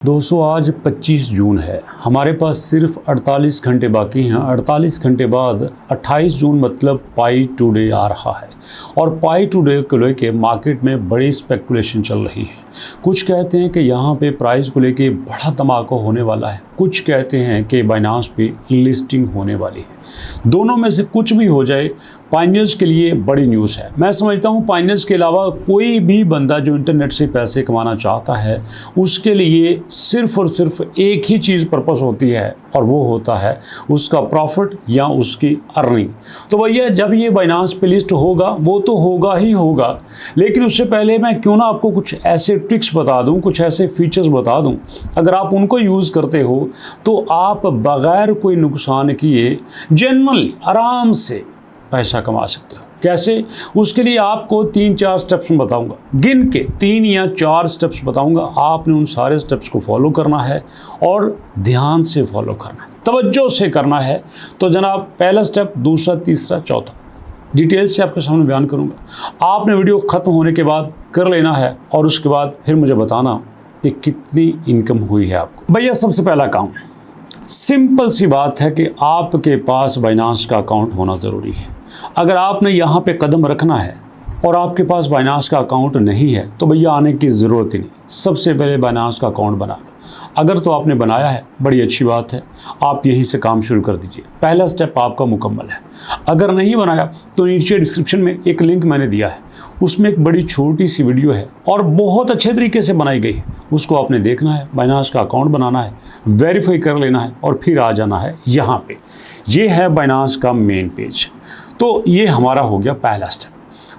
दोस्तों आज 25 जून है। हमारे पास सिर्फ 48 घंटे बाकी हैं। 48 घंटे बाद 28 जून मतलब पाई टुडे आ रहा है और पाई टुडे को लेके मार्केट में बड़ी स्पेकुलेशन चल रही है। कुछ कहते हैं कि यहाँ पे प्राइस को लेके बड़ा धमाका होने वाला है, कुछ कहते हैं कि बाइनांस पे लिस्टिंग होने वाली है। दोनों में से कुछ भी हो जाए, पाइनियर्स के लिए बड़ी न्यूज़ है। मैं समझता हूँ पाइनियर्स के अलावा कोई भी बंदा जो इंटरनेट से पैसे कमाना चाहता है उसके लिए सिर्फ और सिर्फ एक ही चीज़ पर्पस होती है और वो होता है उसका प्रॉफिट या उसकी अर्निंग। तो भैया जब ये बाइनांस पे लिस्ट होगा वो तो होगा ही होगा, लेकिन उससे पहले मैं क्यों ना आपको कुछ ऐसे ट्रिक्स बता दूं, कुछ ऐसे फीचर्स बता दूं, अगर आप उनको यूज़ करते हो तो आप बगैर कोई नुकसान किए जेन्युइनली आराम से पैसा कमा सकते हो। कैसे? उसके लिए आपको 3-4 स्टेप्स में बताऊंगा, गिन के 3 या 4 स्टेप्स बताऊंगा। आपने उन सारे स्टेप्स को फॉलो करना है और ध्यान से फॉलो करना है, तवज्जो से करना है। तो जनाब पहला स्टेप, दूसरा, तीसरा, चौथा डिटेल से आपके सामने बयान करूंगा। आपने वीडियो ख़त्म होने के बाद कर लेना है और उसके बाद फिर मुझे बताना कि कितनी इनकम हुई है आपको। भैया सबसे पहला काम, सिंपल सी बात है कि आपके पास बाइनांस का अकाउंट होना ज़रूरी है। अगर आपने यहाँ पे कदम रखना है और आपके पास बाइनांस का अकाउंट नहीं है तो भैया आने की ज़रूरत ही नहीं। सबसे पहले बाइनांस का अकाउंट बना लो। अगर तो आपने बनाया है बड़ी अच्छी बात है, आप यहीं से काम शुरू कर दीजिए। पहला स्टेप आपका मुकम्मल है। अगर नहीं बनाया तो नीचे डिस्क्रिप्शन में एक लिंक मैंने दिया है, उसमें एक बड़ी छोटी सी वीडियो है और बहुत अच्छे तरीके से बनाई गई है। उसको आपने देखना है, बाइनांस का अकाउंट बनाना है, वेरीफाई कर लेना है और फिर आ जाना है यहाँ पे। ये है बाइनांस का मेन पेज। तो ये हमारा हो गया पहला स्टेप।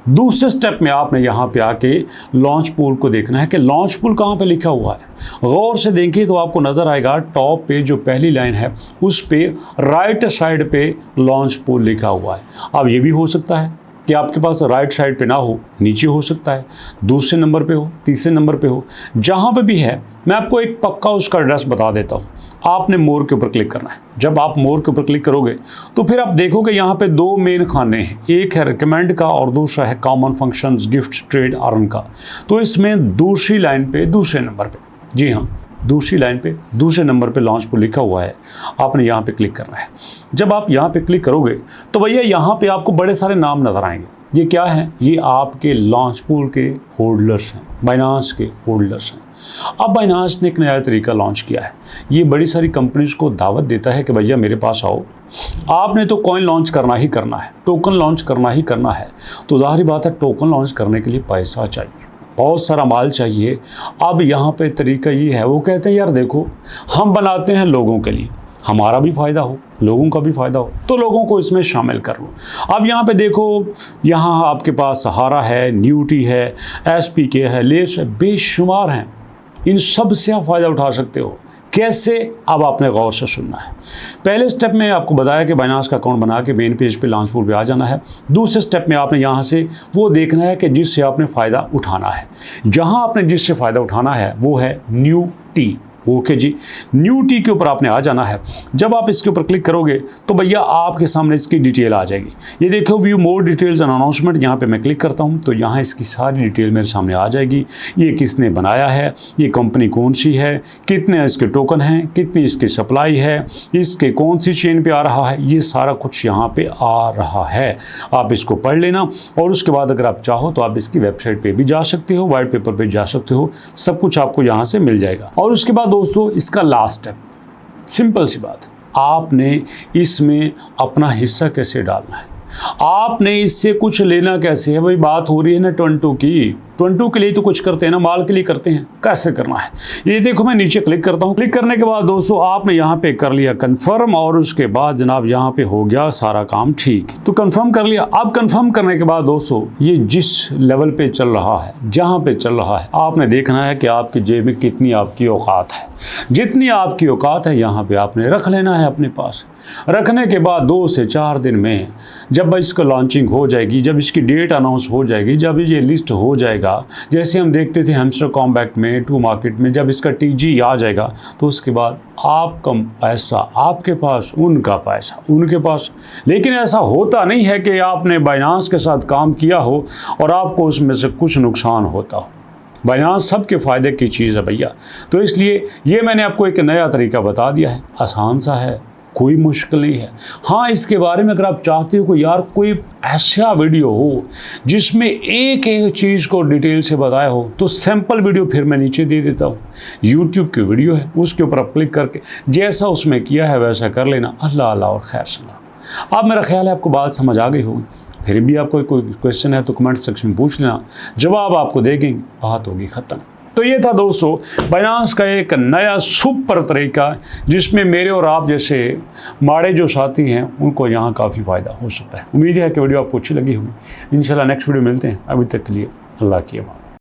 दूसरे स्टेप में आपने यहाँ पे आके लॉन्च पूल को देखना है कि लॉन्च पूल कहाँ पे लिखा हुआ है। गौर से देखें तो आपको नज़र आएगा टॉप पे जो पहली लाइन है उस पे राइट साइड पे लॉन्च पूल लिखा हुआ है। अब ये भी हो सकता है कि आपके पास राइट साइड पे ना हो, नीचे हो सकता है, दूसरे नंबर पे हो, तीसरे नंबर पे हो, जहाँ पे भी है मैं आपको एक पक्का उसका एड्रेस बता देता हूँ। आपने मोर के ऊपर क्लिक करना है। जब आप मोर के ऊपर क्लिक करोगे तो फिर आप देखोगे यहाँ पे 2 मेन खाने हैं, एक है रिकमेंड का और दूसरा है common functions, gift, trade, earn का। तो इसमें दूसरी लाइन पे दूसरे नंबर पे, जी हाँ दूसरी लाइन पे दूसरे नंबर पे लॉन्च पूल लिखा हुआ है, आपने यहाँ पे क्लिक करना है। जब आप यहाँ पे क्लिक करोगे तो भैया यहाँ पे आपको बड़े सारे नाम नज़र आएंगे। ये क्या है? ये आपके लॉन्च पूल के होल्डर्स हैं, बाइनांस के होल्डर्स हैं। अब बाइनांस ने एक नया तरीका लॉन्च किया है। ये बड़ी सारी कंपनीज को दावत देता है कि भैया मेरे पास आओ, आपने तो कॉइन लॉन्च करना ही करना है, टोकन लॉन्च करना ही करना है। तो ज़ाहिर बात है टोकन लॉन्च करने के लिए पैसा चाहिए, बहुत सारा माल चाहिए। अब यहाँ पे तरीका ये है, वो कहते हैं यार देखो हम बनाते हैं लोगों के लिए, हमारा भी फ़ायदा हो, लोगों का भी फ़ायदा हो, तो लोगों को इसमें शामिल कर लो। अब यहाँ पे देखो, यहाँ आपके पास सहारा है, न्यूटी है, SPK है, लेस है, बेशुमार हैं। इन सब से आप फ़ायदा उठा सकते हो। कैसे? अब आपने गौर से सुनना है। पहले स्टेप में आपको बताया कि बाइनांस का अकाउंट बना के मेन पेज पे लॉन्च पूल पे आ जाना है। दूसरे स्टेप में आपने यहाँ से वो देखना है कि जिससे आपने फ़ायदा उठाना है। जहाँ आपने जिससे फ़ायदा उठाना है वो है न्यू टी। ओके जी, न्यू टी के ऊपर आपने आ जाना है। जब आप इसके ऊपर क्लिक करोगे तो भैया आपके सामने इसकी डिटेल आ जाएगी। ये देखो view more details and announcement, यहाँ पे मैं क्लिक करता हूँ तो यहाँ इसकी सारी डिटेल मेरे सामने आ जाएगी। ये किसने बनाया है, ये कंपनी कौन सी है, कितने इसके टोकन हैं, कितनी इसकी सप्लाई है, इसके कौन सी चेन पे आ रहा है, ये सारा कुछ यहाँ पे आ रहा है। आप इसको पढ़ लेना और उसके बाद अगर आप चाहो तो आप इसकी वेबसाइट पे भी जा सकते हो, वाइट पेपर पे जा सकते हो, सब कुछ आपको यहाँ से मिल जाएगा। और उसके बाद दोस्तों इसका लास्ट स्टेप, सिंपल सी बात, आपने इसमें अपना हिस्सा कैसे डालना है, आपने इससे कुछ लेना कैसे है। भाई बात हो रही है ना 22 की, 22 के लिए तो कुछ करते हैं ना, माल के लिए करते हैं, कैसे करना है ये देखो। मैं नीचे क्लिक करता हूँ। क्लिक करने के बाद दोस्तों आपने यहाँ पे कर लिया कंफर्म और उसके बाद जनाब यहाँ पे हो गया सारा काम ठीक। तो कंफर्म कर लिया। अब कंफर्म करने के बाद दोस्तों ये जिस लेवल पे चल रहा है, जहाँ पे चल रहा है, आपने देखना है कि आपकी जेब में कितनी आपकी औकात है। जितनी आपकी औकात है यहाँ पे आपने रख लेना है अपने पास। रखने के बाद 2 से 4 दिन में जब इसका लॉन्चिंग हो जाएगी, जब इसकी डेट अनाउंस हो जाएगी, जब ये लिस्ट हो जाएगा, जैसे हम देखते थे हैमस्टर कॉम्बैक्ट में, टू मार्केट में, जब इसका TG आ जाएगा तो उसके बाद आपका पैसा आपके पास, उनका पैसा उनके पास। लेकिन ऐसा होता नहीं है कि आपने बाइनांस के साथ काम किया हो और आपको उसमें से कुछ नुकसान होता हो। बाइनांस सबके फ़ायदे की चीज़ है भैया। तो इसलिए ये मैंने आपको एक नया तरीका बता दिया है, आसान सा है, कोई मुश्किल नहीं है। हाँ, इसके बारे में अगर आप चाहते हो कि यार कोई ऐसा वीडियो हो जिसमें एक एक चीज़ को डिटेल से बताया हो, तो सैम्पल वीडियो फिर मैं नीचे दे देता हूँ। यूट्यूब की वीडियो है, उसके ऊपर आप क्लिक करके जैसा उसमें किया है वैसा कर लेना। अल्लाह अल्लाह और खैर सलाह। अब मेरा ख्याल है आपको बात समझ आ गई होगी। फिर भी आपको कोई क्वेश्चन है तो कमेंट सेक्शन में पूछ लेना, जवाब आपको देंगे, बात होगी ख़त्म। तो ये था दोस्तों बाइनांस का एक नया सुपर तरीका, जिसमें मेरे और आप जैसे माड़े जो साथी हैं उनको यहाँ काफ़ी फ़ायदा हो सकता है। उम्मीद है कि वीडियो आपको अच्छी लगी होगी। इंशाल्लाह नेक्स्ट वीडियो मिलते हैं। अभी तक के लिए अल्लाह की अमान।